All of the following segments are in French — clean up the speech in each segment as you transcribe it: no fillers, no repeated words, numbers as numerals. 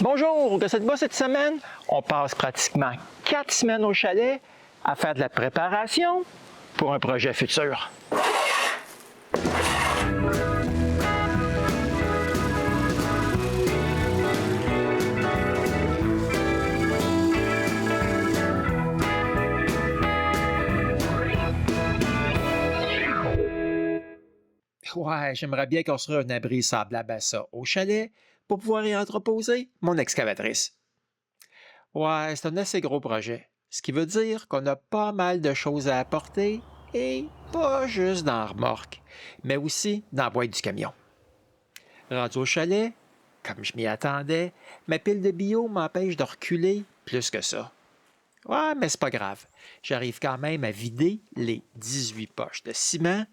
Bonjour, de cette semaine, on passe pratiquement 4 semaines au chalet à faire de la préparation pour un projet futur. Ouais, j'aimerais bien construire un abri semblable à ça au chalet pour pouvoir y entreposer mon excavatrice. Ouais, c'est un assez gros projet, ce qui veut dire qu'on a pas mal de choses à apporter et pas juste dans la remorque, mais aussi dans la boîte du camion. Rendu au chalet, comme je m'y attendais, ma pile de bio m'empêche de reculer plus que ça. Ouais, mais c'est pas grave. J'arrive quand même à vider les 18 poches de ciment,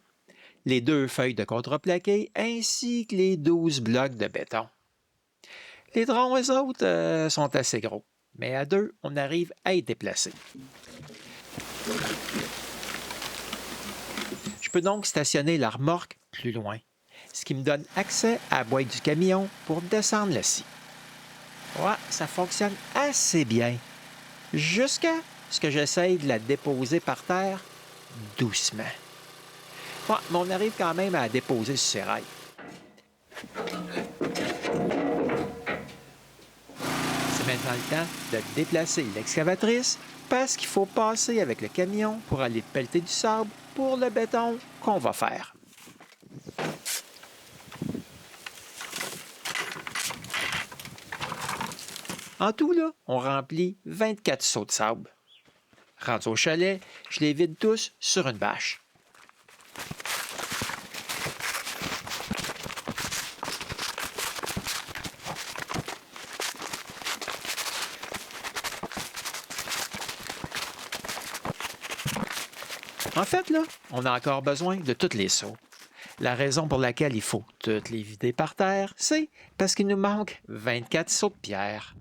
les 2 feuilles de contreplaqué ainsi que les 12 blocs de béton. Les troncs, eux autres, sont assez gros, mais à 2, on arrive à y déplacer. Je peux donc stationner la remorque plus loin, ce qui me donne accès à la boîte du camion pour descendre le scie. Ouais, ça fonctionne assez bien, jusqu'à ce que j'essaye de la déposer par terre doucement. Ouais, mais on arrive quand même à la déposer sur ses rails. C'est maintenant le temps de déplacer l'excavatrice parce qu'il faut passer avec le camion pour aller pelleter du sable pour le béton qu'on va faire. En tout, là, on remplit 24 seaux de sable. Rendu au chalet, je les vide tous sur une bâche. En fait, là, on a encore besoin de tous les seaux. La raison pour laquelle il faut toutes les vider par terre, c'est parce qu'il nous manque 24 seaux de pierre.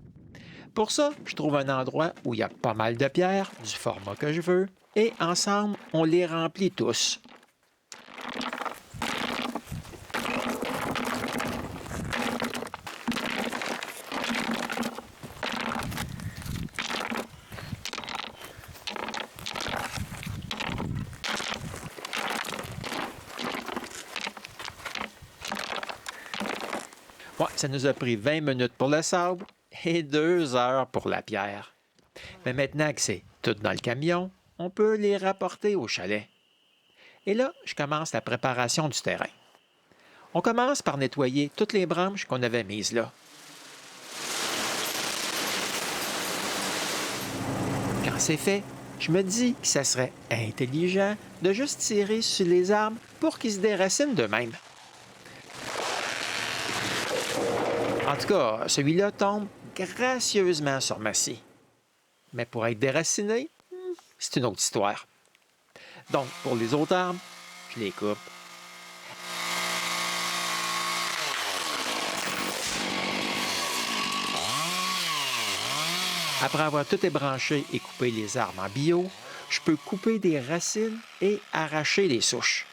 Pour ça, je trouve un endroit où il y a pas mal de pierres, du format que je veux, et ensemble, on les remplit tous. Ouais, ça nous a pris 20 minutes pour le sable et 2 heures pour la pierre. Mais maintenant que c'est tout dans le camion, on peut les rapporter au chalet. Et là, je commence la préparation du terrain. On commence par nettoyer toutes les branches qu'on avait mises là. Quand c'est fait, je me dis que ça serait intelligent de juste tirer sur les arbres pour qu'ils se déracinent d'eux-mêmes. En tout cas, celui-là tombe gracieusement sur ma scie. Mais pour être déraciné, c'est une autre histoire. Donc, pour les autres arbres, je les coupe. Après avoir tout ébranché et coupé les arbres en bio, je peux couper des racines et arracher les souches.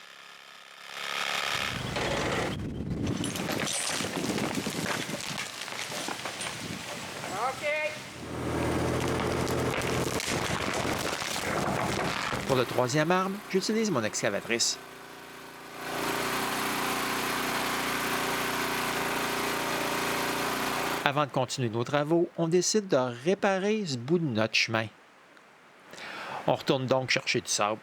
Pour le 3e arbre, j'utilise mon excavatrice. Avant de continuer nos travaux, on décide de réparer ce bout de notre chemin. On retourne donc chercher du sable.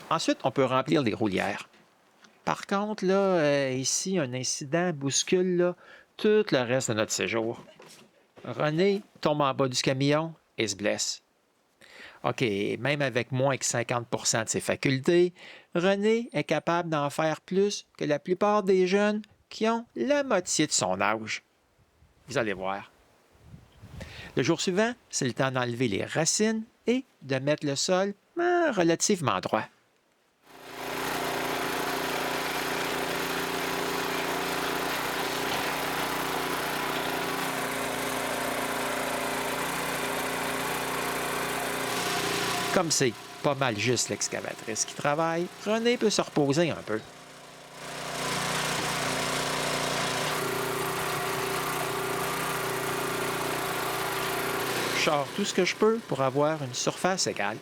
Ensuite, on peut remplir les roulières. Par contre, là, ici, un incident bouscule là, tout le reste de notre séjour. René tombe en bas du camion et se blesse. OK, même avec moins que 50 de ses facultés, René est capable d'en faire plus que la plupart des jeunes qui ont la moitié de son âge. Vous allez voir. Le jour suivant, c'est le temps d'enlever les racines et de mettre le sol relativement droit. Comme c'est pas mal juste l'excavatrice qui travaille, René peut se reposer un peu. Je sors tout ce que je peux pour avoir une surface égale.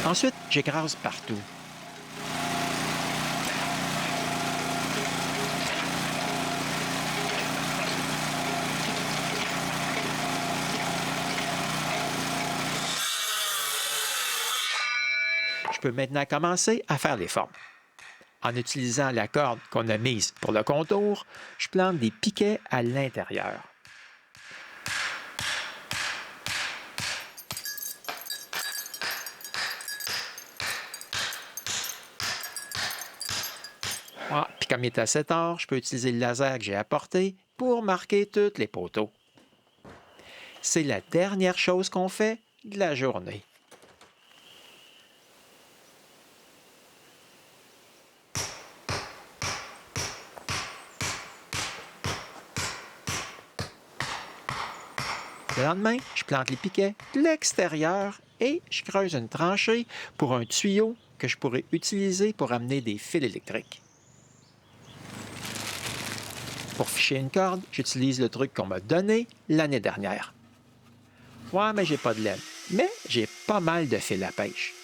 Ensuite, j'écrase partout. Je peux maintenant commencer à faire les formes. En utilisant la corde qu'on a mise pour le contour, je plante des piquets à l'intérieur. Ah, puis comme il est assez tard, je peux utiliser le laser que j'ai apporté pour marquer tous les poteaux. C'est la dernière chose qu'on fait de la journée. Le lendemain, je plante les piquets de l'extérieur et je creuse une tranchée pour un tuyau que je pourrais utiliser pour amener des fils électriques. Pour ficher une corde, j'utilise le truc qu'on m'a donné l'année dernière. Ouais, mais j'ai pas de laine. Mais j'ai pas mal de fils à pêche.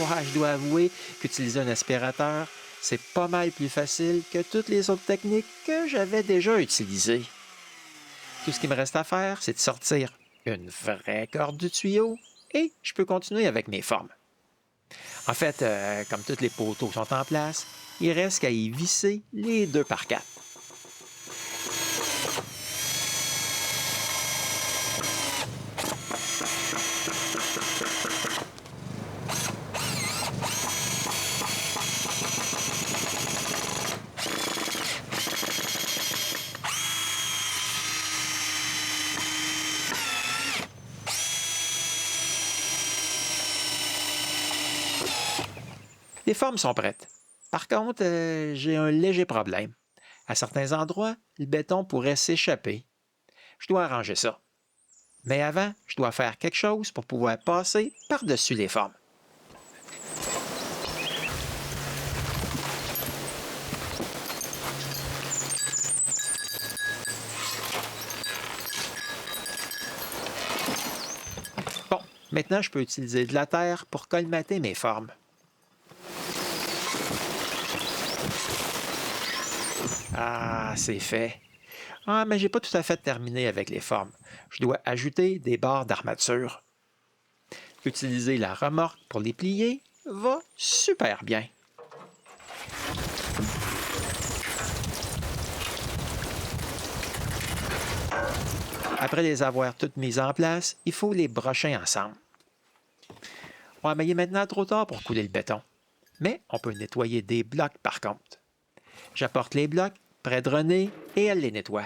Ouais, je dois avouer qu'utiliser un aspirateur, c'est pas mal plus facile que toutes les autres techniques que j'avais déjà utilisées. Tout ce qui me reste à faire, c'est de sortir une vraie corde du tuyau et je peux continuer avec mes formes. En fait, comme tous les poteaux sont en place, il reste qu'à y visser les 2x4. Les formes sont prêtes. Par contre, j'ai un léger problème. À certains endroits, le béton pourrait s'échapper. Je dois arranger ça. Mais avant, je dois faire quelque chose pour pouvoir passer par-dessus les formes. Bon, maintenant je peux utiliser de la terre pour colmater mes formes. Ah, c'est fait. Ah, mais j'ai pas tout à fait terminé avec les formes. Je dois ajouter des barres d'armature. Utiliser la remorque pour les plier va super bien. Après les avoir toutes mises en place, il faut les brocher ensemble. Ouais, mais il est maintenant trop tard pour couler le béton. Mais on peut nettoyer des blocs par contre. J'apporte les blocs près de René et elle les nettoie.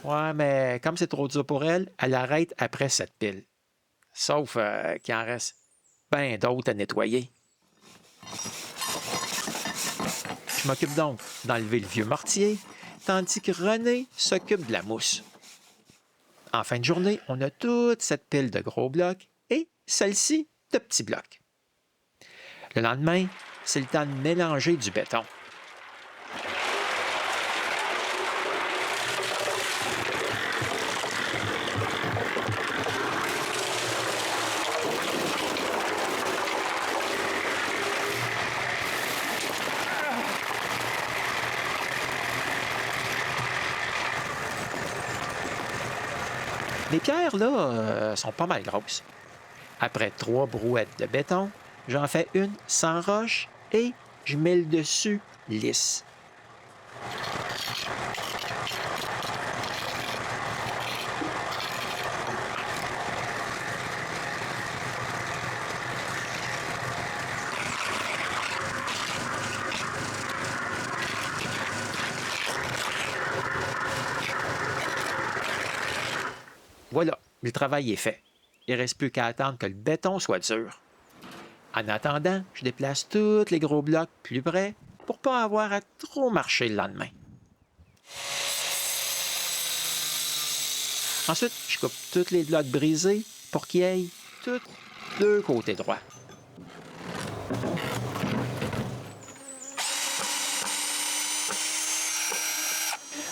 Ouais, mais comme c'est trop dur pour elle, elle arrête après cette pile. Sauf qu'il en reste bien d'autres à nettoyer. Je m'occupe donc d'enlever le vieux mortier, tandis que René s'occupe de la mousse. En fin de journée, on a toute cette pile de gros blocs et celle-ci de petits blocs. Le lendemain, c'est le temps de mélanger du béton. Les pierres, là, sont pas mal grosses. Après 3 brouettes de béton, j'en fais une sans roche et je mets le dessus lisse. Le travail est fait. Il ne reste plus qu'à attendre que le béton soit dur. En attendant, je déplace tous les gros blocs plus près pour ne pas avoir à trop marcher le lendemain. Ensuite, je coupe tous les blocs brisés pour qu'ils aillent tous deux côtés droits.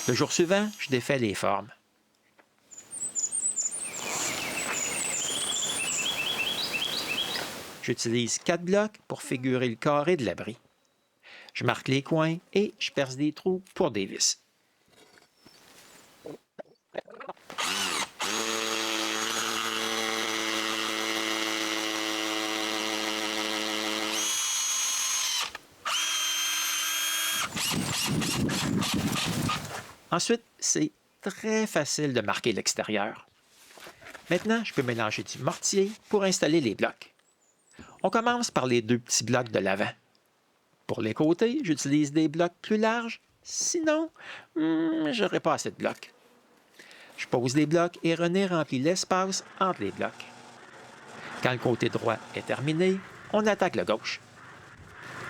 Le jour suivant, je défais les formes. J'utilise 4 blocs pour figurer le carré de l'abri. Je marque les coins et je perce des trous pour des vis. Ensuite, c'est très facile de marquer l'extérieur. Maintenant, je peux mélanger du mortier pour installer les blocs. On commence par les 2 petits blocs de l'avant. Pour les côtés, j'utilise des blocs plus larges, sinon, je n'aurai pas assez de blocs. Je pose les blocs et René remplit l'espace entre les blocs. Quand le côté droit est terminé, on attaque le gauche.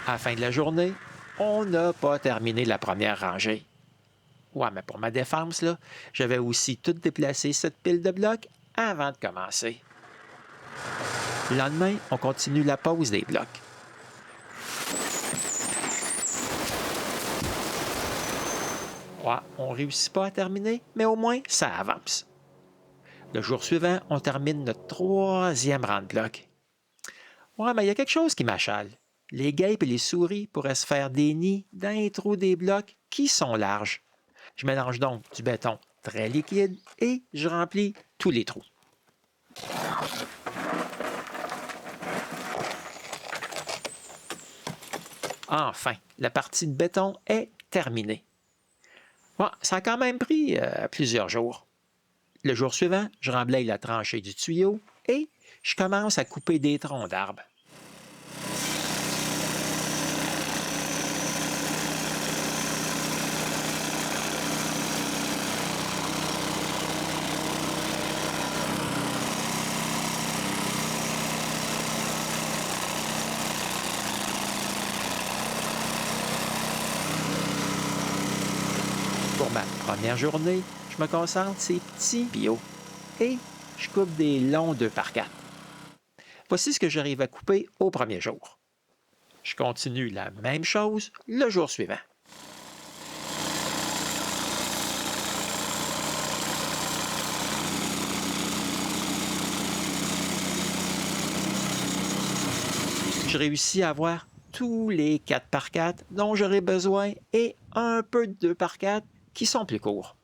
À la fin de la journée, on n'a pas terminé la première rangée. Ouais, mais pour ma défense, là, j'avais aussi tout déplacé cette pile de blocs avant de commencer. Le lendemain, on continue la pose des blocs. Ouais, on ne réussit pas à terminer, mais au moins, ça avance. Le jour suivant, on termine notre 3e rang de blocs. Ouais, mais il y a quelque chose qui m'achale. Les guêpes et les souris pourraient se faire des nids dans les trous des blocs qui sont larges. Je mélange donc du béton très liquide et je remplis tous les trous. Enfin, la partie de béton est terminée. Bon, ça a quand même pris plusieurs jours. Le jour suivant, je remblaye la tranchée du tuyau et je commence à couper des troncs d'arbres. Pour ma première journée, je me concentre sur ces petits bio et je coupe des longs 2x4. Voici ce que j'arrive à couper au premier jour. Je continue la même chose le jour suivant. Je réussis à avoir tous les 4x4 dont j'aurai besoin et un peu de 2x4 qui sont plus courts.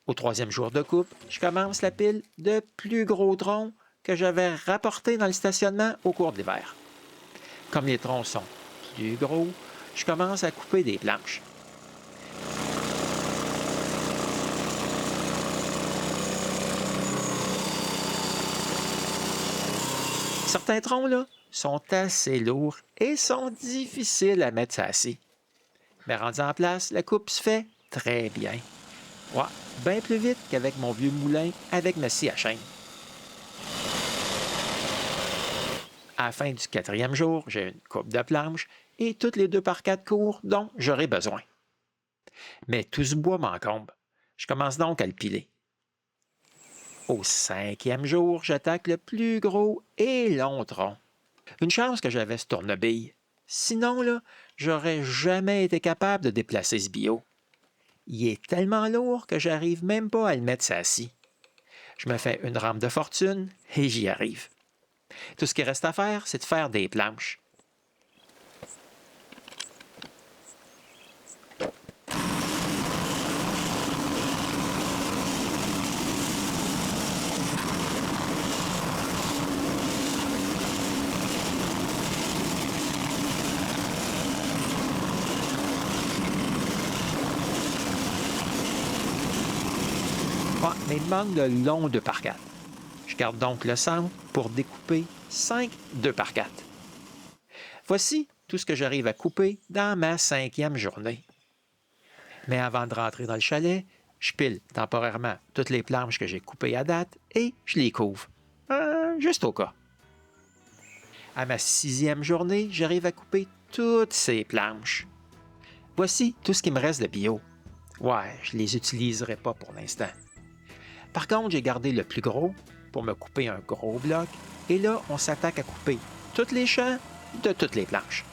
Au 3e jour de coupe, je commence la pile de plus gros troncs que j'avais rapportés dans le stationnement au cours de l'hiver. Comme les troncs sont plus gros, je commence à couper des planches. Certains troncs, là, sont assez lourds et sont difficiles à mettre assis. Mais rendu en place, la coupe se fait très bien. Ouais, bien plus vite qu'avec mon vieux moulin avec ma scie à chaîne. À la fin du 4e jour, j'ai une coupe de planches et toutes les 2x4 cours dont j'aurai besoin. Mais tout ce bois m'encombre. Je commence donc à le piler. Au 5e jour, j'attaque le plus gros et long tronc. Une chance que j'avais ce tourne-bille. Sinon, là, j'aurais jamais été capable de déplacer ce bio. Il est tellement lourd que j'arrive même pas à le mettre assis. Je me fais une rampe de fortune et j'y arrive. Tout ce qui reste à faire, c'est de faire des planches. Ah, mais il manque de longs 2x4. Je garde donc le centre pour découper 5 2x4. Voici tout ce que j'arrive à couper dans ma 5e journée. Mais avant de rentrer dans le chalet, je pile temporairement toutes les planches que j'ai coupées à date et je les couvre. Juste au cas. À ma 6e journée, j'arrive à couper toutes ces planches. Voici tout ce qui me reste de bio. Ouais, je ne les utiliserai pas pour l'instant. Par contre, j'ai gardé le plus gros pour me couper un gros bloc et là, on s'attaque à couper tous les champs de toutes les planches.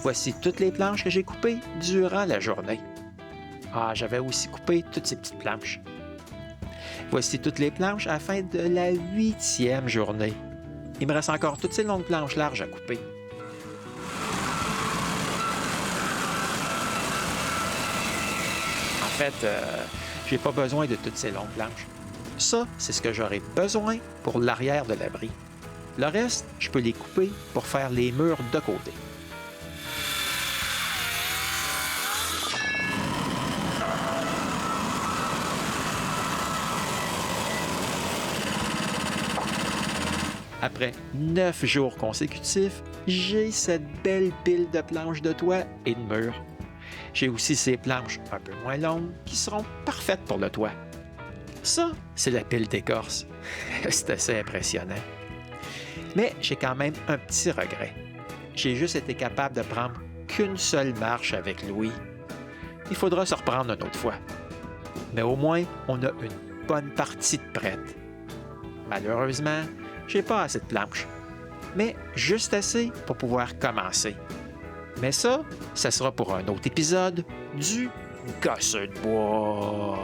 Voici toutes les planches que j'ai coupées durant la journée. J'avais aussi coupé toutes ces petites planches. Voici toutes les planches à la fin de la 8e journée. Il me reste encore toutes ces longues planches larges à couper. En fait, j'ai pas besoin de toutes ces longues planches. Ça, c'est ce que j'aurai besoin pour l'arrière de l'abri. Le reste, je peux les couper pour faire les murs de côté. Après 9 jours consécutifs, j'ai cette belle pile de planches de toit et de murs. J'ai aussi ces planches un peu moins longues qui seront parfaites pour le toit. Ça, c'est la pile d'écorce. C'est assez impressionnant. Mais j'ai quand même un petit regret. J'ai juste été capable de prendre qu'une seule marche avec Louis. Il faudra se reprendre une autre fois. Mais au moins, on a une bonne partie de prête. Malheureusement, j'ai pas assez de planches, mais juste assez pour pouvoir commencer. Mais ça sera pour un autre épisode du Gosseur de bois.